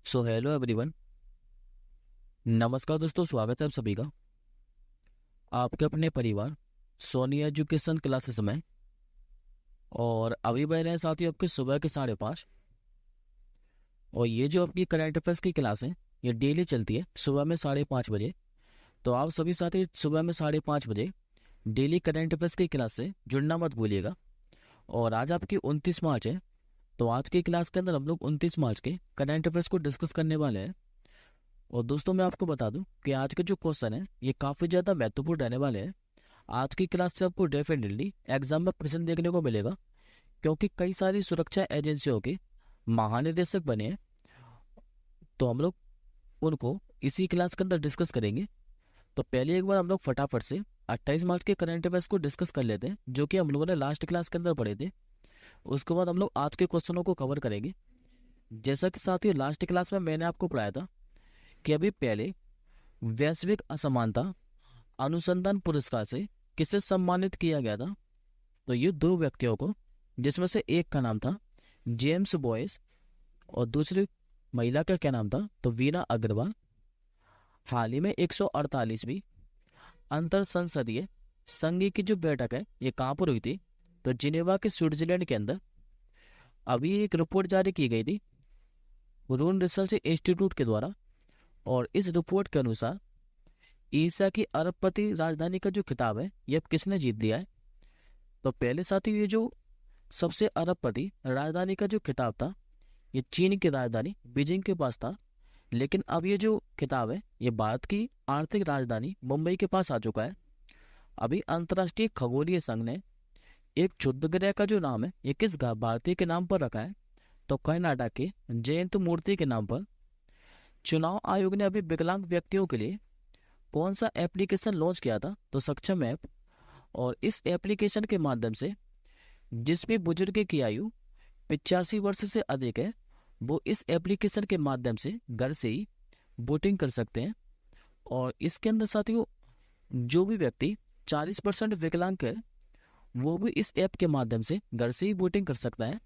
So hello everyone. नमस्कार दोस्तों, स्वागत है आप सभी का आपके अपने परिवार सोनी एजुकेशन क्लासेस में। और अभी बह रहे हैं साथियों आपके सुबह के 5:30। और ये जो आपकी करंट अफेयर्स की क्लास है ये डेली चलती है सुबह में 5:30 बजे। तो आप सभी साथी सुबह में 5:30 बजे डेली करंट अफेयर्स की क्लास से जुड़ना मत भूलिएगा। और आज आपकी 29 मार्च है। तो आज की क्लास के अंदर हम लोग 29 मार्च के करंट अफेयर्स को डिस्कस करने वाले हैं। और दोस्तों मैं आपको बता दूं कि आज के जो क्वेश्चन है ये काफ़ी ज़्यादा महत्वपूर्ण रहने वाले हैं। आज की क्लास से आपको डेफिनेटली एग्जाम में प्रश्न देखने को मिलेगा, क्योंकि कई सारी सुरक्षा एजेंसियों के महानिदेशक बने हैं। तो हम लोग उनको इसी क्लास के अंदर डिस्कस करेंगे। तो पहले एक बार हम लोग फटाफट से 28 मार्च के करंट अफेयर्स को डिस्कस कर लेते हैं, जो कि हम लोगों ने लास्ट क्लास के अंदर पढ़े थे। उसके बाद हम लोग आज के क्वेश्चनों को कवर करेंगे। जैसा कि साथियों लास्ट क्लास में मैंने आपको पढ़ाया था कि अभी पहले वैश्विक असमानता अनुसंधान पुरस्कार से किसे सम्मानित किया गया था। तो ये दो व्यक्तियों को, जिसमें से एक का नाम था जेम्स बॉयस और दूसरी महिला का क्या नाम था तो वीना अग्रवाल। हाल ही में 148वीं अंतर संसदीय संघ की जो बैठक है ये कहाँ पर हुई थी तो जिनेवा के स्विट्जरलैंड के अंदर। अभी एक रिपोर्ट जारी की गई थी रून रिसर्च इंस्टीट्यूट के द्वारा। और इस रिपोर्ट के अनुसार ईसा की अरबपति राजधानी का जो खिताब है ये अब किसने जीत लिया है। तो पहले साथी ये जो सबसे अरबपति राजधानी का जो खिताब था ये चीन की राजधानी बीजिंग के पास था। लेकिन अब ये जो खिताब है ये भारत की आर्थिक राजधानी मुंबई के पास आ चुका है। अभी अंतर्राष्ट्रीय खगोलीय संघ ने एक क्षुद्र ग्रह का जो नाम है ये किस भारतीय के नाम पर रखा है तो कर्नाटक के जयंत मूर्ति के नाम पर। चुनाव आयोग ने अभी विकलांग व्यक्तियों के लिए कौन सा एप्लीकेशन लॉन्च किया था तो सक्षम ऐप। और इस एप्लीकेशन के माध्यम से जिस भी बुजुर्ग की आयु 85 वर्ष से अधिक है वो इस एप्लीकेशन के माध्यम से घर से ही वोटिंग कर सकते हैं। और इसके अंदर साथियों जो भी व्यक्ति 40% विकलांग है वो भी इस ऐप के माध्यम से घर से ही वोटिंग कर सकता है।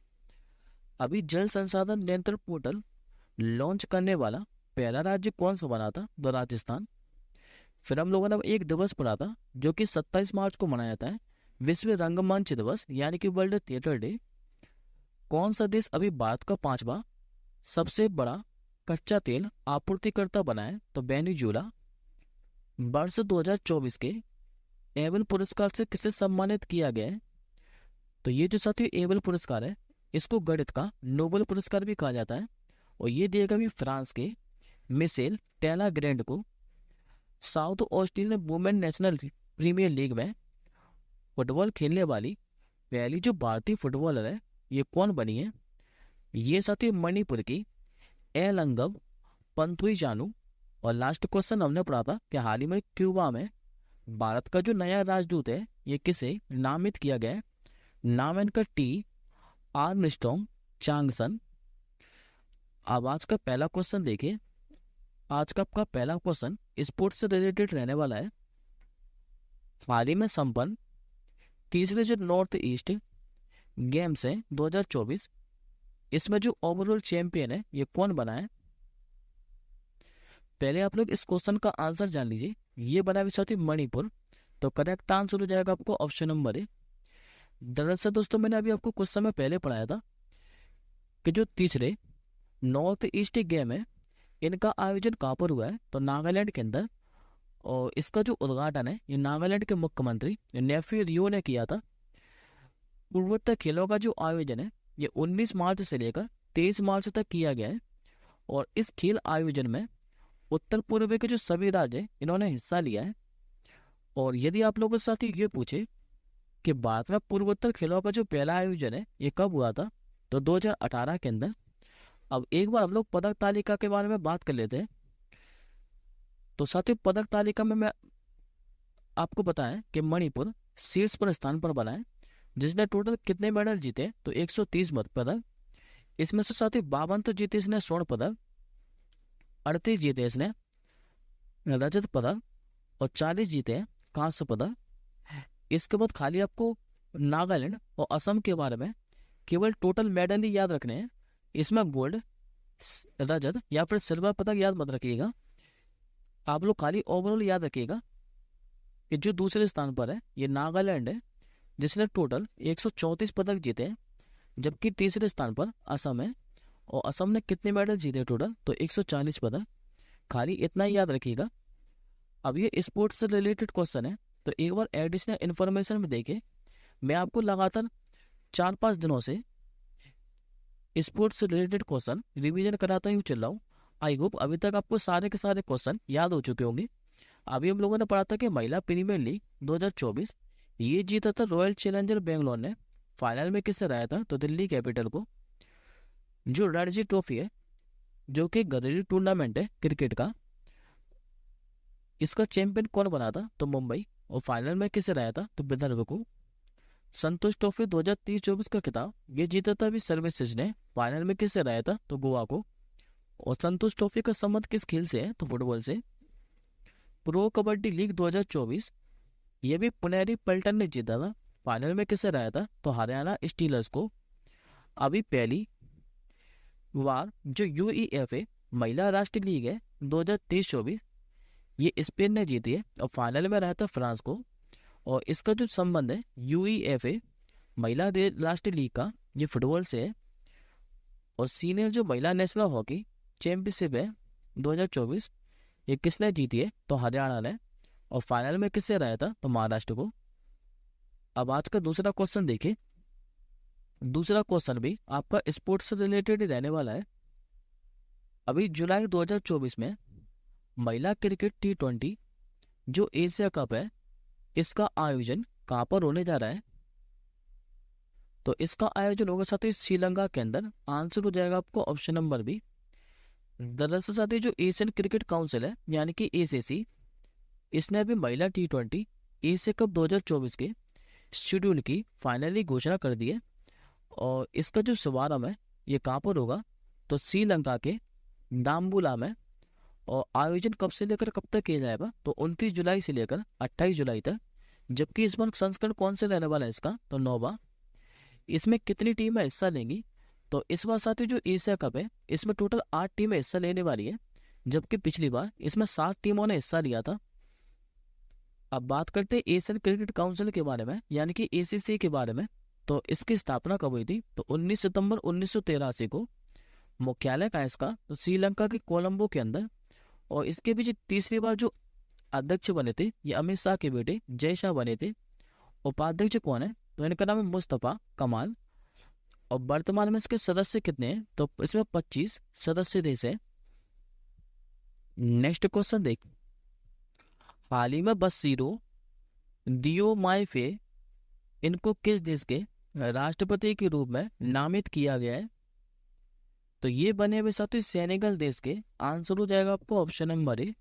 अभी जल संसाधन नियंत्रण पोर्टल लॉन्च करने वाला पहला राज्य कौन सा बना था तो राजस्थान। फिर हम लोगों ने एक दिवस पढ़ा था जो कि 27 मार्च को मनाया जाता है, विश्व रंगमंच दिवस यानी कि वर्ल्ड थिएटर डे। कौन सा देश अभी भारत का 5वां सबसे बड़ा कच्चा तेल आपूर्तिकर्ता बना है तो वेनेजुएला। वर्ष 2024 के एबल पुरस्कार से किसे सम्मानित किया गया है तो ये जो साथियों एबल पुरस्कार है इसको गणित का नोबेल पुरस्कार भी कहा जाता है। और ये दिएगा भी फ्रांस के मिशेल टेलाग्रैंड को। South Australian women national premier league में फुटबॉल खेलने वाली पहली जो भारतीय फुटबॉलर है ये कौन बनी है। ये साथी मणिपुर की एलंगम पंथुई जानू। और लास्ट क्वेश्चन हमने पढ़ा था कि हाल ही में क्यूबा में भारत का जो नया राजदूत है ये किसे नामित किया गया है। नाम है इनका टी आर्मस्ट्रॉन्ग चांगसन। अब आज का पहला क्वेश्चन देखिए। आज का आपका पहला क्वेश्चन स्पोर्ट्स से रिलेटेड रहने वाला है। हाल ही में संपन्न तीसरे जो नॉर्थ ईस्ट गेम्स है 2024 इसमें जो ओवरऑल चैंपियन है ये कौन बना है। पहले आप लोग इस क्वेश्चन का आंसर जान लीजिए। ये बना विषय थी मणिपुर। तो करेक्ट आंसर हो जाएगा आपको ऑप्शन नंबर ए। दरअसल दोस्तों मैंने अभी आपको कुछ समय पहले पढ़ाया था कि जो तीसरे नॉर्थ ईस्ट गेम है इनका आयोजन कहाँ पर हुआ है तो नागालैंड के अंदर। और इसका जो उद्घाटन है ये नागालैंड के मुख्यमंत्री नेफ्यू रियो ने किया था। पूर्वोत्तर खेलों का जो आयोजन है ये 19 मार्च से लेकर 23 मार्च तक किया गया है। और इस खेल आयोजन में उत्तर पूर्व के जो सभी राज्य हैं इन्होंने हिस्सा लिया है। और यदि आप लोगों के साथ ही ये पूछे कि भारत में पूर्वोत्तर खेलों का जो पहला आयोजन है ये कब हुआ था तो 2018 के अंदर। अब एक बार हम लोग पदक तालिका के बारे में बात कर लेते हैं। तो साथियों पदक तालिका में मैं आपको बताया कि मणिपुर शीर्ष पर स्थान पर बना है, जिसने टोटल कितने मेडल जीते तो 130 पदक। इसमें से साथ ही 52 तो जीते इसने स्वर्ण पदक, 38 जीते इसने रजत पदक और 40 जीते हैं कांस्य पदक। इसके बाद खाली आपको नागालैंड और असम के बारे में केवल टोटल मेडल ही याद रखने हैं। इसमें गोल्ड रजत या फिर सिल्वर पदक याद मत रखिएगा, आप लोग खाली ओवरऑल याद रखिएगा कि जो दूसरे स्थान पर है ये नागालैंड है, जिसने टोटल 134 पदक जीते हैं, जबकि तीसरे स्थान पर असम है, और असम ने कितने मेडल जीते टोटल, तो 140 पदक। खाली इतना ही याद रखिएगा। अब ये स्पोर्ट्स से रिलेटेड क्वेश्चन है, तो एक बार एडिशनल इन्फॉर्मेशन में देखे, मैं आपको लगातार 4-5 दिनों से स्पोर्ट्स से रिलेटेड क्वेश्चन रिवीजन कराता ही चल रहा हूँ। आई होप अभी तक आपको सारे के सारे क्वेश्चन याद हो चुके होंगे। अभी हम लोगों ने पढ़ा था कि महिला प्रीमियर लीग 2024 ये जीता था रॉयल चैलेंजर बेंगलोर ने। फाइनल में किससे रहा था, तो दिल्ली कैपिटल को। जो रणजी ट्रॉफी है, जो कि घरेलू टूर्नामेंट है क्रिकेट का, इसका चैंपियन कौन बना था, तो मुंबई। और फाइनल में किसे रहा था, तो विदर्भ को। संतोष ट्रॉफी 2023-24 का खिताब ये जीता था भी सर्विसेज ने। फाइनल में किससे रहा था, तो गोवा को। और संतोष ट्रॉफी का संबंध किस खेल से है, तो फुटबॉल से। प्रो कबड्डी लीग 2024 ये भी पुनेरी पल्टन ने जीता था। फाइनल में किससे रहा था, तो हरियाणा स्टीलर्स को। अभी पहली बार जो यूईएफए महिला राष्ट्रीय लीग है 2023-24 ये स्पेन ने जीती है, और फाइनल में रहा था फ्रांस को। और इसका जो संबंध है यूईएफए महिला राष्ट्रीय लीग का, ये फुटबॉल से है। और सीनियर जो महिला नेशनल हॉकी चैंपियनशिप है 2024 ये किसने जीती है, तो हरियाणा ने। और फाइनल में किससे रहा था, तो महाराष्ट्र को। अब आज का दूसरा क्वेश्चन देखिए। दूसरा क्वेश्चन भी आपका स्पोर्ट्स से रिलेटेड ही रहने वाला है। अभी जुलाई 2024 में महिला क्रिकेट T20 जो एशिया कप है, इसका आयोजन कहाँ पर होने जा रहा है, तो इसका आयोजन होगा साथी श्रीलंका के अंदर। आंसर हो जाएगा आपको ऑप्शन नंबर बी। दरअसल साथी जो एशियन क्रिकेट काउंसिल है यानी कि ACC, इसने अभी महिला T20 एशिया कप 2024 के शेड्यूल की फाइनली घोषणा कर दी है। और इसका जो शुभारंभ है ये कहाँ पर होगा, तो श्रीलंका के डाम्बुला में। और आयोजन कब से लेकर कब तक किया जाएगा, तो 29 जुलाई से लेकर 28 जुलाई तक। जबकि इस बार संस्करण कौन से रहने वाला है इसका, तो 9वां। इसमें कितनी टीमें हिस्सा लेंगी, तो इस बार साथी जो एशिया कप है इसमें टोटल 8 टीमें हिस्सा लेने वाली है, जबकि पिछली बार इसमें 7 टीमों ने हिस्सा लिया था। अब बात करते हैं एशियन क्रिकेट काउंसिल के बारे में यानी कि ACC के बारे में। तो इसकी स्थापना कब हुई थी, तो 19 सितंबर 1983 को। मुख्यालय का इसका, तो श्रीलंका के कोलंबो के अंदर। और इसके पीछे तीसरी बार जो अध्यक्ष बने थे ये अमित शाह के बेटे जय शाह बने थे। उपाध्यक्ष कौन है, तो इनका नाम है मुस्तफा कमाल। और वर्तमान में इसके सदस्य कितने हैं, तो इसमें 25 सदस्य देश है। नेक्स्ट क्वेश्चन देख। हाल ही में बसीरो दियोमाइफे इनको किस देश के राष्ट्रपति के रूप में नामित किया गया है, तो ये बने हुए साथी सेनेगल देश के। आंसर हो जाएगा आपको ऑप्शन नंबर ए।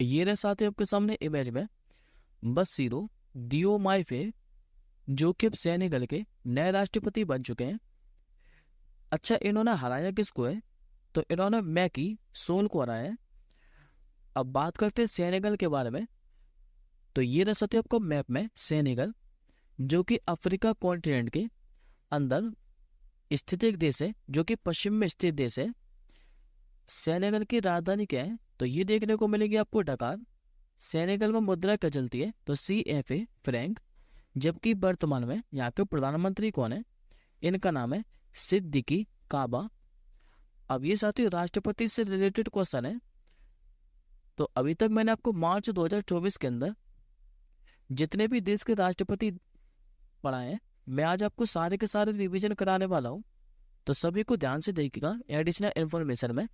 ये रहे साथी आपके सामने इमेज में बसीरो दियोमाइफे, जो कि सेनेगल के नए राष्ट्रपति बन चुके हैं। अच्छा, इन्होंने हराया किसको है, तो इन्होंने मैकी सोल को हराया है। अब बात करते हैं सेनेगल के बारे में। तो ये रह सकते आपको मैप में सेनेगल, जो कि अफ्रीका कॉन्टिनेंट के अंदर स्थित एक देश है, जो कि पश्चिम में स्थित देश है। सेनेगल की राजधानी क्या है, तो ये देखने को मिलेगी आपको डकार। सेनेगल में मुद्रा क्या चलती है, तो CFA फ्रैंक। जबकि वर्तमान में यहाँ के प्रधानमंत्री कौन है, इनका नाम है सिद्दीकी काबा। अब ये साथी राष्ट्रपति से रिलेटेड क्वेश्चन है। तो अभी तक मैंने आपको मार्च 2024 के अंदर जितने भी देश के राष्ट्रपति पढ़ाए हैं, मैं आज आपको सारे के सारे रिवीजन कराने वाला हूँ। तो सभी को ध्यान से देखिएगा एडिशनल इन्फॉर्मेशन में।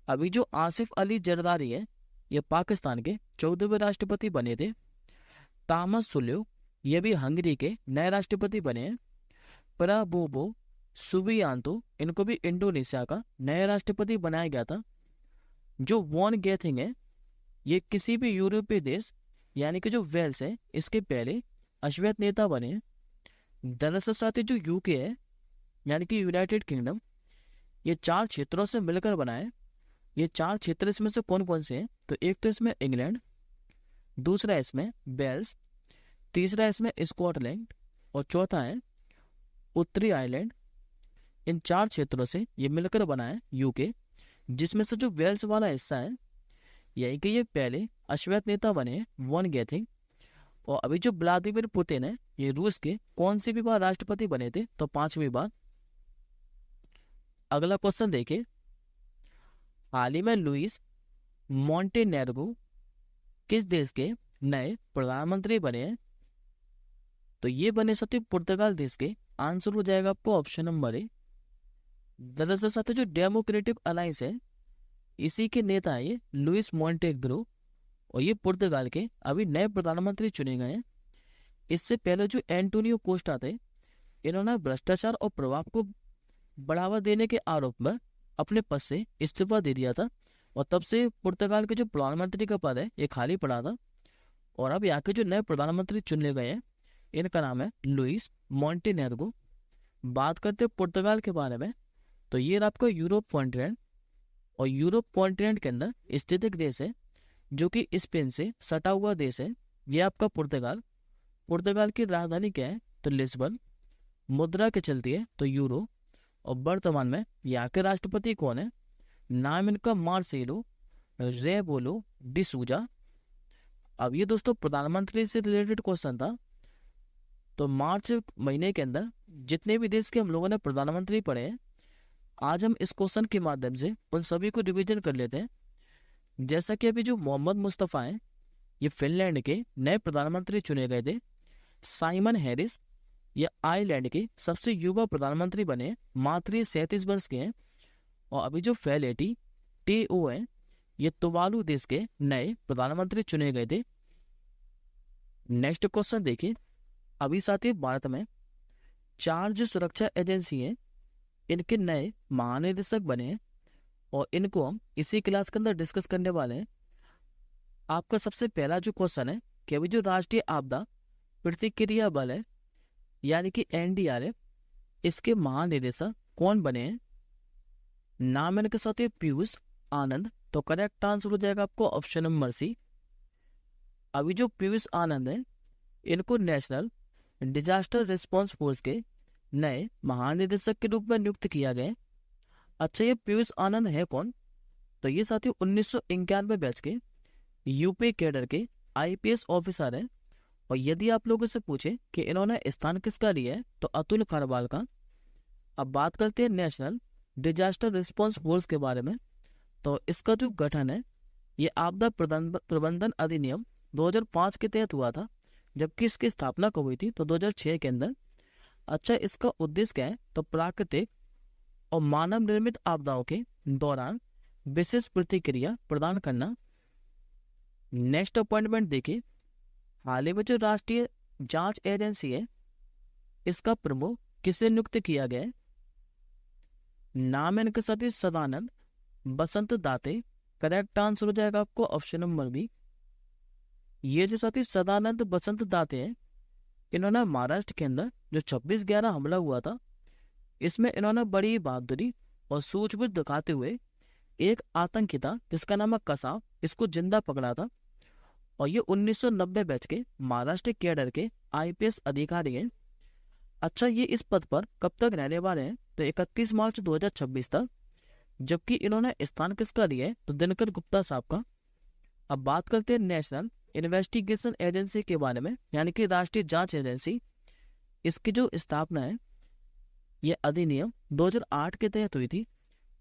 अभी जो आसिफ अली जरदारी है ये पाकिस्तान के 14वें राष्ट्रपति बने थे। तामस सुल्यू ये भी हंगरी के नए राष्ट्रपति बने हैं। प्रबोवो सुबियांतो इनको भी इंडोनेशिया का नया राष्ट्रपति बनाया गया था। जो वॉन गैथिंग है ये किसी भी यूरोपीय देश यानी कि जो वेल्स है इसके पहले अश्वेत नेता बने हैं। दरअसल साथी जो यूके है यानी कि यूनाइटेड किंगडम, ये 4 क्षेत्रों से मिलकर बना है। ये 4 क्षेत्र इसमें से कौन कौन से हैं, तो एक तो इसमें इंग्लैंड, दूसरा इसमें वेल्स, तीसरा इसमें स्कॉटलैंड और चौथा है उत्तरी आयरलैंड। इन 4 क्षेत्रों से ये मिलकर बना है यूके, जिसमें से जो वेल्स वाला हिस्सा है यही कि ये पहले अश्वेत नेता बने, वन गए थे। और अभी जो व्लादिमीर पुतिन है ये रूस के कौन सी भी बार राष्ट्रपति बने थे, तो 5वीं बार। अगला क्वेश्चन देखिए, हाल ही में लुइस मॉन्टेनेग्रो किस देश के नए प्रधानमंत्री बने हैं, तो ये बने साथी पुर्तगाल देश के। आंसर हो जाएगा आपको ऑप्शन नंबर ए। दरअसल साथी जो डेमोक्रेटिक अलायंस है इसी के नेता है ये लुइस मॉन्टेनेग्रो, और ये पुर्तगाल के अभी नए प्रधानमंत्री चुने गए हैं। इससे पहले जो एंटोनियो कोस्टा थे इन्होंने भ्रष्टाचार और प्रभाव को बढ़ावा देने के आरोप में अपने पद से इस्तीफा दे दिया था, और तब से पुर्तगाल के जो प्रधानमंत्री का पद है ये खाली पड़ा था। और अब यहाँ के जो नए प्रधानमंत्री चुने गए हैं इनका नाम है लुइस मॉन्टेनेग्रो। बात करते हैं पुर्तगाल के बारे में, तो ये आपका यूरोप कॉन्टिनेंट, और यूरोप कॉन्टिनेंट के अंदर स्थित एक देश है जो कि स्पेन से सटा हुआ देश है। ये आपका पुर्तगाल। पुर्तगाल की राजधानी क्या है, तो लिस्बन। मुद्रा के चलती है तो यूरो। और वर्तमान में यहाँ के राष्ट्रपति कौन है, नाम इनका मार्सेलो रेबोलो डी सूजा। अब ये दोस्तों प्रधानमंत्री से रिलेटेड क्वेश्चन था। तो मार्च महीने के अंदर जितने भी देश के हम लोगों ने प्रधानमंत्री पढ़े हैं, आज हम इस क्वेश्चन के माध्यम से उन सभी को रिवीजन कर लेते हैं। जैसा कि अभी जो मोहम्मद मुस्तफ़ा हैं ये फिनलैंड के नए प्रधानमंत्री चुने गए थे। साइमन हैरिस ये आयरलैंड के सबसे युवा प्रधानमंत्री बने, मात्र 37 वर्ष के हैं। और अभी जो फेलेटी टीओ है ये तुवालू देश के नए प्रधानमंत्री चुने गए थे। नेक्स्ट क्वेश्चन देखिए, अभी साथ ही भारत में 4 जो सुरक्षा एजेंसी हैं इनके नए महानिदेशक बने हैं, और इनको हम इसी क्लास के अंदर डिस्कस करने वाले हैं। आपका सबसे पहला जो क्वेश्चन है कि अभी जो राष्ट्रीय आपदा प्रतिक्रिया बल है यानी कि एनडीआरएफ, इसके महानिदेशक कौन बने हैं, नाम इनके साथ है पीयूष आनंद। तो करेक्ट आंसर हो जाएगा आपको ऑप्शन नंबर सी। अभी जो पीयूष आनंद है इनको नेशनल डिजास्टर रिस्पांस फोर्स के नए महानिदेशक के रूप में नियुक्त किया गया है। अच्छा, ये पीयूष आनंद है कौन, तो ये साथी 1991 बैच के यूपी कैडर के आईपीएस ऑफिसर हैं। और यदि आप लोगों से पूछे कि इन्होंने स्थान किसका लिया है, तो अतुल खारवाल का। अब बात करते हैं नेशनल डिजास्टर रिस्पांस फोर्स के बारे में। तो इसका जो गठन है ये आपदा प्रबंधन अधिनियम 2005 के तहत हुआ था, जबकि इसकी स्थापना कब हुई थी, तो 2006 के अंदर। अच्छा, इसका उद्देश्य क्या है, तो प्राकृतिक और मानव निर्मित आपदाओं के दौरान विशेष प्रतिक्रिया प्रदान करना। नेक्स्ट अपॉइंटमेंट देखिए, हाल ही में जो राष्ट्रीय जांच एजेंसी है इसका प्रमुख किसे नियुक्त किया गया है, नाम इनके साथ ही सदानंद बसंत दाते। करेक्ट आंसर हो जाएगा आपको ऑप्शन नंबर बी। ये जो साथी सदानंद बसंत दाते हैं इन्होंने महाराष्ट्र के अंदर जो 26/11 हमला हुआ था इसमें इन्होंने बड़ी बहादुरी और सूझबूझ दिखाते हुए एक आतंकी था जिसका नाम है कसाब, इसको जिंदा पकड़ा था। और ये 1990 बैच के महाराष्ट्र कैडर के आईपीएस अधिकारी हैं। अच्छा, ये इस पद पर कब तक रहने वाले हैं, तो 31 मार्च 2026 तक, जबकि इन्होंने स्थान किसका लिया है, तो दिनकर गुप्ता साहब का। अब बात करते हैं नेशनल इन्वेस्टिगेशन एजेंसी के बारे में, यानी कि राष्ट्रीय जांच एजेंसी। इसकी जो स्थापना है ये अधिनियम 2008 के तहत हुई थी।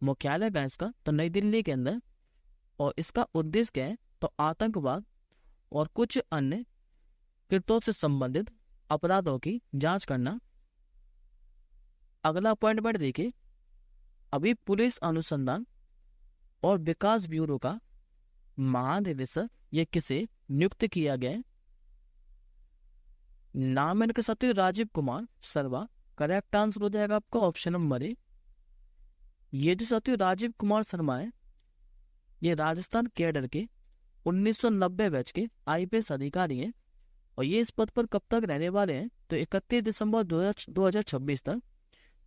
मुख्यालय है इसका तो नई दिल्ली के अंदर। और इसका उद्देश्य क्या है, तो आतंकवाद और कुछ अन्य कृत्यों से संबंधित अपराधों की जांच करना। अगला अपॉइंटमेंट देखिए, अभी पुलिस अनुसंधान और विकास ब्यूरो का महानिदेशक ये किसे नियुक्त किया गया है, नाम इनके साथ राजीव कुमार शर्मा। करेक्ट आंसर हो जाएगा आपका ऑप्शन नंबर ए। ये जो साथी राजीव कुमार शर्मा है ये राजस्थान कैडर के 1990 बैच के आईपीएस अधिकारी हैं। और ये इस पद पर कब तक रहने वाले हैं, तो 31 दिसंबर 2026 तक।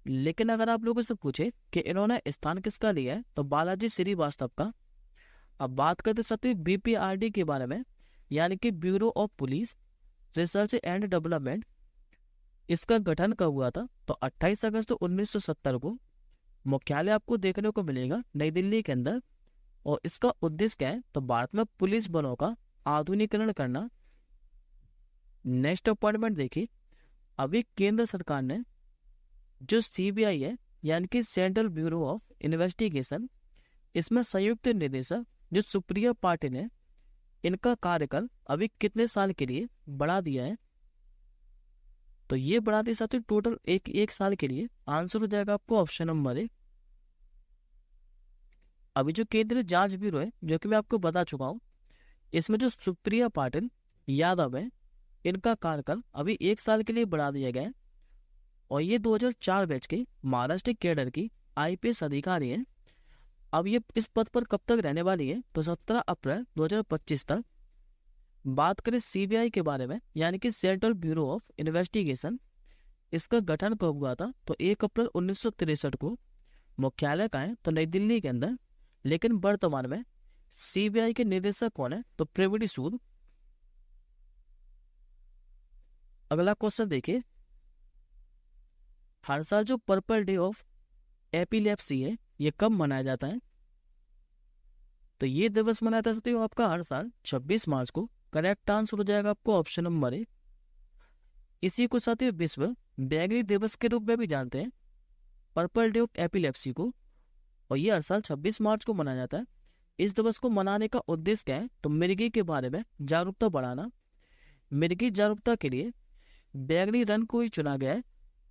लेकिन अगर आप लोगों से पूछे कि इन्होंने स्थान किसका लिया है, तो बालाजी श्रीवास्तव का। अब बात करते साथी बीपीआरडी के बारे में, यानी कि bureau of police research and development. इसका गठन कब हुआ था, तो 28 अगस्त 1970 को। मुख्यालय आपको देखने को मिलेगा नई दिल्ली के अंदर। और इसका उद्देश्य क्या है, तो भारत में पुलिस बलों का आधुनिकीकरण करना। नेक्स्ट अपॉइंटमेंट देखिए, अभी केंद्र सरकार ने जो सीबीआई है यानी कि सेंट्रल ब्यूरो ऑफ इन्वेस्टिगेशन, इसमें संयुक्त निदेशक जो सुप्रिया पाटिल है, इनका कार्यकाल अभी कितने साल के लिए बढ़ा दिया है, तो ये बढ़ा दिया साथियों टोटल एक साल के लिए। आंसर हो जाएगा आपको ऑप्शन नंबर 1। अभी जो केंद्रीय जांच ब्यूरो है, जो कि मैं आपको बता चुका हूं, इसमें जो सुप्रिया पाटिल यादव है, इनका कार्यकाल अभी 1 साल के लिए बढ़ा दिया गया है। और ये 2004 बैच के महाराष्ट्र कैडर की आईपीएस अधिकारी है। अब ये इस पद पर कब तक रहने वाली है, तो 17 अप्रैल 2025 तक। बात करें सीबीआई के बारे में, यानी कि सेंट्रल ब्यूरो ऑफ इन्वेस्टिगेशन, इसका गठन कब हुआ था, तो 1 अप्रैल 1963 को। मुख्यालय कहाँ है, तो नई दिल्ली के अंदर। लेकिन वर्तमान में सीबीआई के निदेशक कौन है, तो प्रवीण सूद। अगला क्वेश्चन देखिए, हर साल जो पर्पल डे ऑफ एपिलेप्सी है, ये कब मनाया जाता है, तो ये दिवस मनाया जाता है आपका हर साल 26 मार्च को। करेक्ट आंसर हो जाएगा आपको ऑप्शन नंबर 1। इसी को साथ ही विश्व बैंगनी दिवस के रूप में भी जानते हैं, पर्पल डे ऑफ एपिलेप्सी को। और ये हर साल 26 मार्च को मनाया जाता है। इस दिवस को मनाने का उद्देश्य क्या है, तो मिर्गी के बारे में जागरूकता बढ़ाना। मिर्गी जागरूकता के लिए बैंगनी रंग को ही चुना गया है,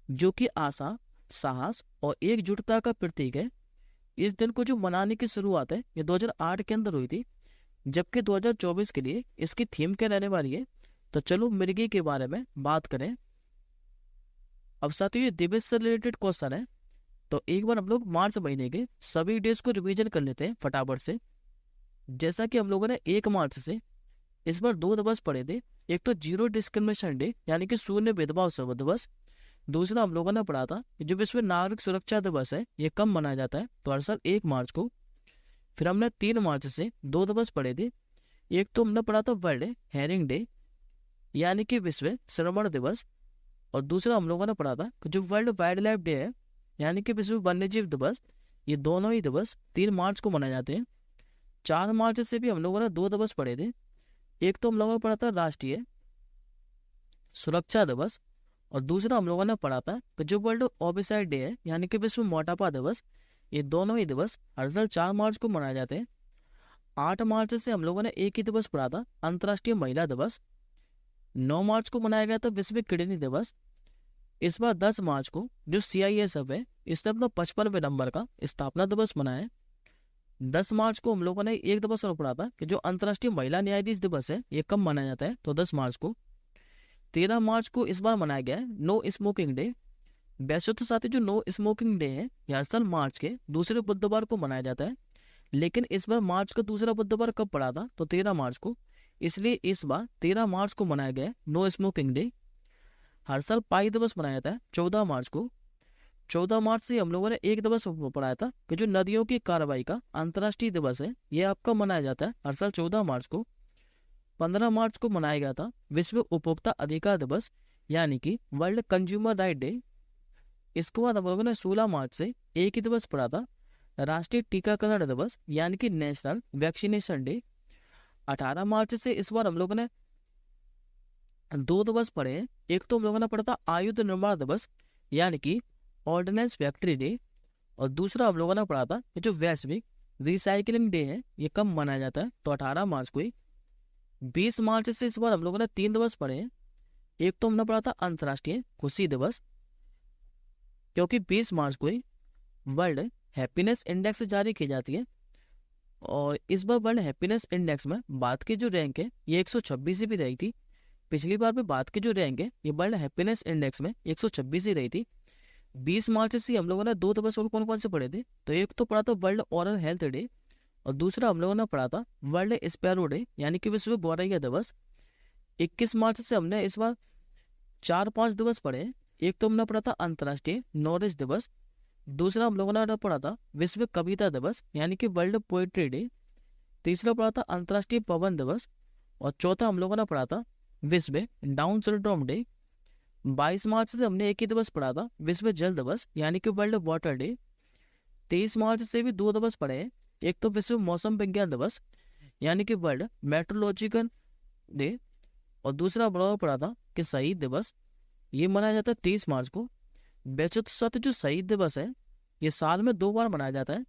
जो कि आशा, साहस और एकजुटता का प्रतीक है। इस दिन को जो मनाने की शुरुआत है, ये 2008 के अंदर हुई थी, जबकि 2024 के लिए इसकी थीम क्या रहने वाली है। तो चलो मिर्गी के बारे में बात करें। अब साथियों ये दिवस से रिलेटेड क्वेश्चन है, तो एक बार हम लोग मार्च महीने के सभी डेज को रिवीजन कर लेते हैं फटाफट से। जैसा कि हम लोगों ने 1 मार्च से इस बार 2 दिवस पढ़े थे। एक तो जीरो डिस्क्रिमिनेशन डे यानी कि शून्य भेदभाव दिवस। दूसरा हम लोगों ने पढ़ा था कि जो विश्व नागरिक सुरक्षा दिवस है, ये कब मनाया जाता है, तो हर साल 1 मार्च को। फिर हमने 3 मार्च से 2 दिवस पढ़े थे। एक तो हमने पढ़ा था वर्ल्ड हेरिंग डे यानी कि विश्व श्रवण दिवस। और दूसरा हम लोगों ने पढ़ा था कि जो वर्ल्ड वाइल्ड लाइफ डे है यानी कि विश्व वन्यजीव दिवस। ये दोनों ही दिवस 3 मार्च को मनाए जाते हैं। 4 मार्च से भी हम लोगों ने 2 दिवस पढ़े थे। एक तो हम लोगों ने पढ़ा था राष्ट्रीय सुरक्षा दिवस, और दूसरा हम लोगों ने पढ़ा था कि जो वर्ल्ड ओबेसाइड डे है यानी कि विश्व मोटापा दिवस। ये दोनों ही दिवस हर साल 4 मार्च को मनाए जाते हैं। 8 मार्च से हम लोगों ने एक ही दिवस पढ़ा था, अंतर्राष्ट्रीय महिला दिवस। 9 मार्च को मनाया गया था विश्व किडनी दिवस। इस बार 10 मार्च को जो CISF है, इसने अपना 55वें नंबर का स्थापना दिवस मनाया है। 10 मार्च को हम लोगों ने एक दिवस और पढ़ा था कि जो अंतर्राष्ट्रीय महिला न्यायाधीश दिवस है, ये कब मनाया जाता है, तो 10 मार्च को। 13 मार्च को इस बार मनाया गया है नो स्मोकिंग डे। वैसे तो साथ ही जो नो स्मोकिंग डे है, ये हर साल मार्च के दूसरे बुधवार को मनाया जाता है। लेकिन इस बार मार्च का दूसरा बुधवार कब पड़ा था, तो 13 मार्च को। इसलिए इस बार 13 मार्च को मनाया गया है नो स्मोकिंग डे। हर साल पाई दिवस मनाया जाता है 14 मार्च को। 14 मार्च से हम लोगों ने एक दिवस पढ़ाया था कि जो नदियों की कार्रवाई का अंतर्राष्ट्रीय दिवस है, ये आपका मनाया जाता है हर साल 14 मार्च को। 15 मार्च को मनाया गया था विश्व उपभोक्ता अधिकार दिवस यानी कि वर्ल्ड कंज्यूमर राइट डे। इसके बाद हम लोगों ने 16 मार्च से एक ही दिवस पढ़ा था राष्ट्रीय टीकाकरण दिवस यानी कि नेशनल वैक्सीनेशन डे। 18 मार्च से इस बार हम लोगों ने 2 दिवस पढ़े हैं। एक तो हम लोगों ने पढ़ा था आयुध निर्माण दिवस यानी कि ऑर्डिनेंस फैक्ट्री डे, और दूसरा हम लोगों ने पढ़ा था कि जो वैश्विक रिसाइकलिंग डे है, ये कब मनाया जाता है, तो 18 मार्च को ही। 20 मार्च से इस बार हम लोगों ने 3 दिवस पढ़े हैं। एक तो हमने पढ़ा था अंतर्राष्ट्रीय खुशी दिवस, क्योंकि 20 मार्च को ही वर्ल्ड हैप्पीनेस इंडेक्स जारी की जाती है। और इस बार वर्ल्ड हैप्पीनेस इंडेक्स में भारत की जो रैंक है, ये 126 भी रही थी। पिछली बार भी भारत की जो रैंक है, ये वर्ल्ड हैप्पीनेस इंडेक्स में 126 ही रही थी। 20 मार्च से हम लोगों ने 2 दिवस और कौन कौन से पढ़े थे, तो एक तो पढ़ा था वर्ल्ड ओरल हेल्थ डे, और दूसरा हम लोगों ने पढ़ा था वर्ल्ड स्पैरो डे यानी कि विश्व गौरैया दिवस। 21 मार्च से हमने इस बार 4-5 दिवस पढ़े। एक तो हमने पढ़ा था अंतर्राष्ट्रीय नॉलेज दिवस, दूसरा हम लोगों ने पढ़ा था विश्व कविता दिवस यानी कि वर्ल्ड पोएट्री डे, तीसरा पढ़ा था अंतर्राष्ट्रीय पवन दिवस, और चौथा हम लोगों ने पढ़ा था विश्व डाउन सिंड्रोम डे। 22 मार्च से हमने एक ही दिवस पढ़ा था विश्व जल दिवस यानी कि वर्ल्ड वाटर डे। 23 मार्च से भी 2 दिवस पड़े हैं। एक तो विश्व मौसम विज्ञान दिवस यानी कि वर्ल्ड मेट्रोलॉजिकल डे, और दूसरा बड़ा पड़ा था कि शहीद दिवस। ये मनाया जाता है 23 मार्च को। वैसे तो साथ जो शहीद दिवस है ये साल में 2 बार मनाया जाता है।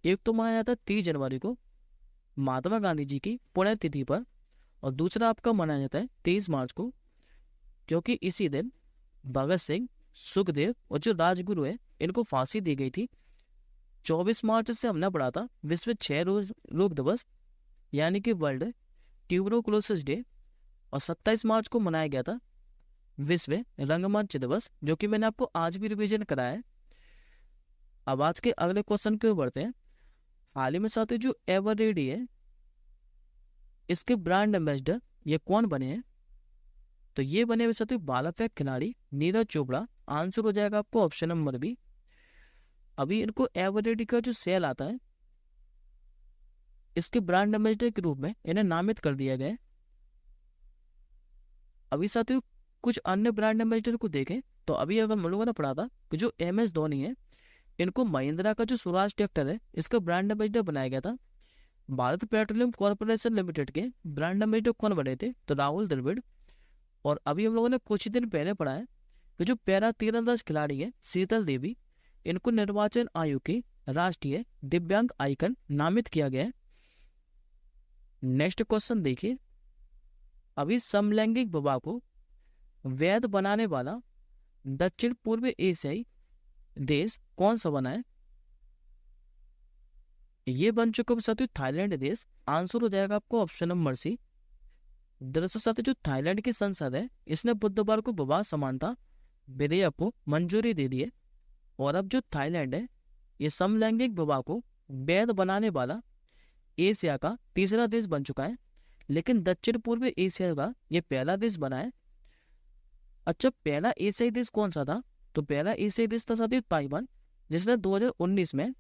एक तो मनाया जाता है 30 जनवरी को महात्मा गांधी जी की पुण्यतिथि पर, और दूसरा आपका मनाया जाता है 23 मार्च को, क्योंकि इसी दिन भगत सिंह, सुखदेव और जो राजगुरु है इनको फांसी दी गई थी। 24 मार्च से हमने पढ़ा था विश्व क्षय रोग दिवस यानी कि वर्ल्ड ट्यूबरोक्लोसिस डे, और 27 मार्च को मनाया गया था विश्व रंगमंच दिवस, जो कि मैंने आपको आज भी रिवीजन कराया है। अब आज के अगले क्वेश्चन की ओर बढ़ते हैं। हाल ही में साथियों जो एवररेडी है इसके ब्रांड एम्बेसडर ये कौन बने हैं? तो ये बने हुए साथियों भाला फेंक खिलाड़ी नीरज चोपड़ा। आंसर हो जाएगा आपको ऑप्शन नंबर बी। अभी इनको एवररेडी का जो सेल आता है इसके ब्रांड एम्बेसडर के रूप में इन्हें नामित कर दिया गया है। अभी साथियों कुछ अन्य ब्रांड एम्बेसडर को देखें तो अभी अगर हम लोगों ने पढ़ा था कि जो MS धोनी है इनको महिंद्रा का जो स्वराज ट्रैक्टर है इसका ब्रांड एम्बेसडर बनाया गया था। भारत पेट्रोलियम कॉर्पोरेशन लिमिटेड के ब्रांड एम्बेसडर कौन बने थे? तो राहुल द्रविड़। और अभी हम लोगों ने कुछ ही दिन पहले पढ़ा है कि जो पैरा तीरंदाज खिलाड़ी है शीतल देवी, इनको निर्वाचन आयोग की राष्ट्रीय दिव्यांग आइकन नामित किया गया है। नेक्स्ट क्वेश्चन देखिए। अभी समलैंगिक विवाह को वैध बनाने वाला दक्षिण पूर्व एशियाई देश कौन सा बना है? ये बन चुका है साथियों थाईलैंड देश। आंसर हो जाएगा आपको ऑप्शन नंबर सी। दरअसल साथियों जो थाईलैंड की संसद है इसने बुधवार को विवाह समानता विधेयक को मंजूरी दे दी है, और अब जो थाईलैंड है ये समलैंगिक विवाह को वैध बनाने वाला एशिया का तीसरा देश बन चुका है, लेकिन दक्षिण पूर्व एशिया का ये पहला देश बना है। अच्छा, पहला एशियाई देश कौन सा था? तो पहला एशियाई देश था साथियों ताइवान, जिसने 2019 में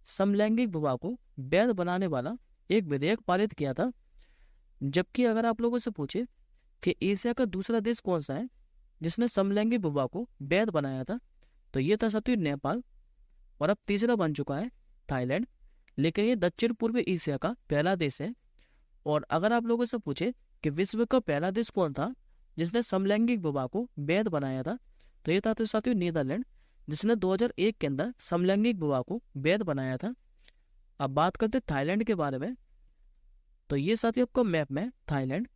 समलैंगिक विवाह को वैध बनाने वाला एक विधेयक पारित किया था। जबकि अगर आप लोगों से पूछे कि एशिया का दूसरा देश कौन सा है जिसने समलैंगिक विवाह को वैध बनाया था, तो ये था साथियों नेपाल, और अब तीसरा बन चुका है थाईलैंड, लेकिन ये दक्षिण पूर्व एशिया का पहला देश है। और अगर आप लोगों से पूछे कि विश्व का पहला देश कौन था जिसने समलैंगिक विवाह को वैध बनाया था, तो ये था तो साथियों नीदरलैंड, जिसने 2001 के अंदर समलैंगिक विवाह को वैध बनाया था। अब बात करते थाईलैंड के बारे में, तो ये साथियों आपको मैप में थाईलैंड।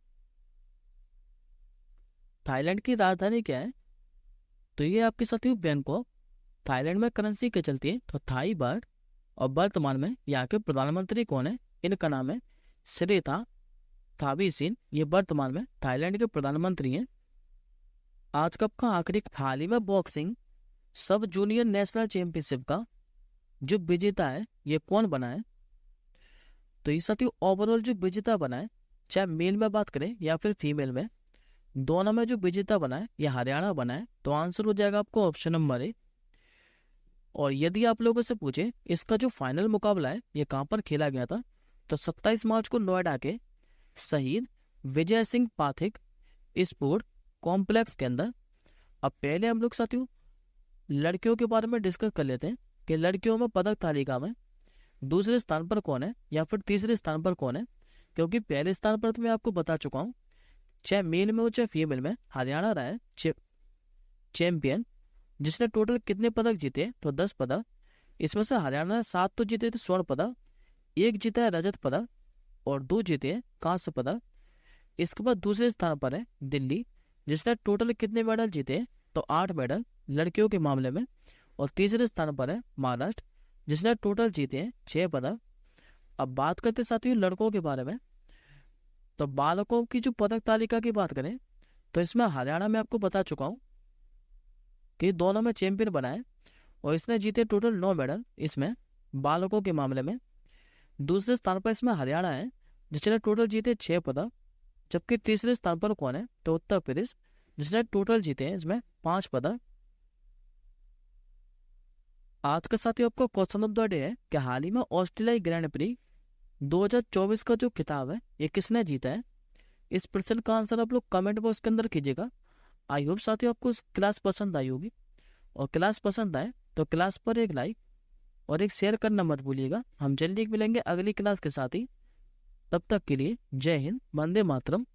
थाईलैंड की राजधानी क्या है? तो ये आपके साथियों बैंकॉक। थाईलैंड में करेंसी क्या चलती है? तो थाई बाट। और वर्तमान में यहाँ के प्रधानमंत्री कौन है? इनका नाम है श्रीता थाविसिन। ये वर्तमान में थाईलैंड के प्रधानमंत्री हैं। आज कब का आखिरी हाल ही में बॉक्सिंग सब जूनियर नेशनल चैंपियनशिप का जो विजेता है ये कौन बना है? तो ये साथियों ओवरऑल जो विजेता बना है, चाहे मेल में बात करें या फिर फीमेल में, दोनों में जो विजेता बना है ये हरियाणा बना है। तो आंसर हो जाएगा आपको ऑप्शन नंबर ए। और यदि आप लोगों से पूछे इसका जो फाइनल मुकाबला है ये कहाँ पर खेला गया था, तो 27 मार्च को नोएडा के शहीद विजय सिंह पाथिक स्पोर्ट कॉम्प्लेक्स के अंदर। अब पहले हम लोग साथियों लड़कियों के बारे में डिस्कस कर लेते हैं कि लड़कियों में पदक तालिका में दूसरे स्थान पर कौन है या फिर तीसरे स्थान पर कौन है, क्योंकि पहले स्थान पर तो मैं आपको बता चुका हूँ, चाहे मेल में हो चाहे फीमेल में हरियाणा रहा है चैंपियन, जिसने टोटल कितने पदक जीते? तो 10 पदक। इसमें से हरियाणा ने 7 तो जीते थे स्वर्ण पदक, 1 जीता है रजत पदक और 2 जीते हैं कांस्य पदक। इसके बाद दूसरे स्थान पर है दिल्ली, जिसने टोटल कितने मेडल जीते? तो 8 मेडल लड़कियों के मामले में। और तीसरे स्थान पर है महाराष्ट्र, जिसने टोटल जीते हैं 6 पदक। अब बात करते साथियों लड़कों के बारे में, तो बालकों की जो पदक तालिका की बात करें तो इसमें हरियाणा में आपको बता चुका हूँ कि दोनों में चैंपियन बना है और इसने जीते टोटल 9 मेडल इसमें बालकों के मामले में। दूसरे स्थान पर इसमें हरियाणा है जिसने टोटल जीते 6 पदक। जबकि तीसरे स्थान पर कौन है? तो उत्तर प्रदेश, जिसने टोटल जीते हैं इसमें 5 पदक। आज का साथियों आपको क्वेश्चन ऑफ द डे है कि हाल ही में ऑस्ट्रेलियाई ग्रैंड प्री 2024 का जो खिताब है ये किसने जीता है? इस प्रश्न का आंसर आप लोग कमेंट बॉक्स के अंदर कीजिएगा। आई होप साथियों आपको क्लास पसंद आई होगी, और क्लास पसंद आए तो क्लास पर एक लाइक और एक शेयर करना मत भूलिएगा। हम जल्दी मिलेंगे अगली क्लास के साथ ही। तब तक के लिए जय हिंद, वंदे मातरम।